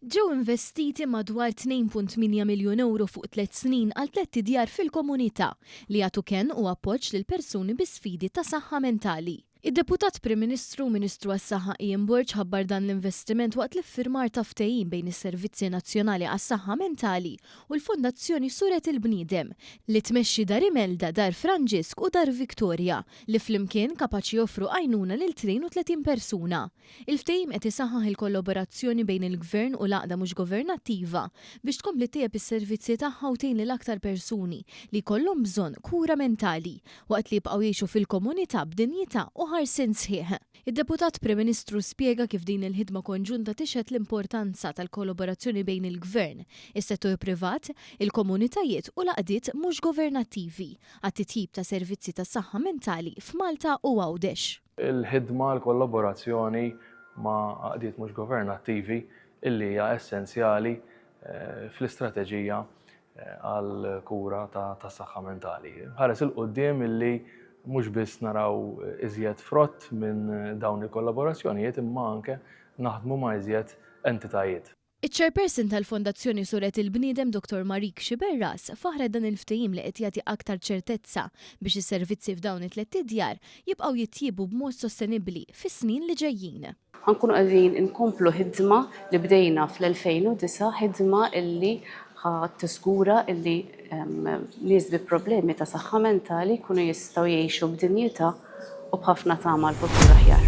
Ġew investiti madwar 2.8 miljun euro fuq 3 snin għal 3 djar fil-komunità li jagħtu kenn u appoġġ lil persuni bi sfidi ta' saħħa mentali. Id-Deputat Prim Ministru Ministru għas-Saħħa Ian Burge ħabbar dan l-investiment waqt l-iffirmar ta' ftehim bejn is-Servizzi Nazzjonali għas-Saħħa Mentali u l-Fondazzjoni Suret il-Bniedem li tmexxi Dar Imelda, Dar Franġisk u Dar Viktorja li flimkien kapaċi joffru għajnuna lil 32 persuna. Il-ftehim qed isaħħaħ il-kollaborazzjoni bejn il-Gvern u l-għaqda mhux governattiva biex tkompli tiegħeb is-servizzi tagħha u tgħin lil aktar persuni li jkollhom bżonn kura mentali waqt li jibqgħu jgħixu fil-komunità b'dinjità u ħarsien sħiħ. Id-Deputat Prim Ministru spjega kif din il-ħidma konġunta tixħed l-importanza tal-kollaborazzjoni bejn il-Gvern, is-settur privat, il-komunitajiet u l-qdiet mhux governattivi għat-titjib ta' servizzi tas-saħħa mentali f'Malta u Għawdex. Il-ħidma l-kollaborazzjoni ma' qdiet mhux governattivi illi hija essenzjali fl-istrateġija għal kura ta' saħħa mentali. Ħares il-qudiem illi mhux biss naraw iżjed frott minn dawn il-kollaborazzjonijiet imma anke naħdmu ma' iżjed entitajiet. Iċ-Chairperson tal-Fondazzjoni Suret il-Bniedem Dr. Marik Xiberras faħret dan il-ftehim li qed jagħti aktar ċertezza biex is-servizzi f'dawn it-tliet djar jibqgħu jittjiebu b'mod sostenibbli fis-snin li ġejjin. Ħankunu qegħdin inkomplu ħidma li bdejna fl-2009, ħidma illi tiskura illi nies bi problemi ta' saħħa mentali jkunu jistgħu jgħixu b'dinjità u b'ħafna tama l-futur aħjar.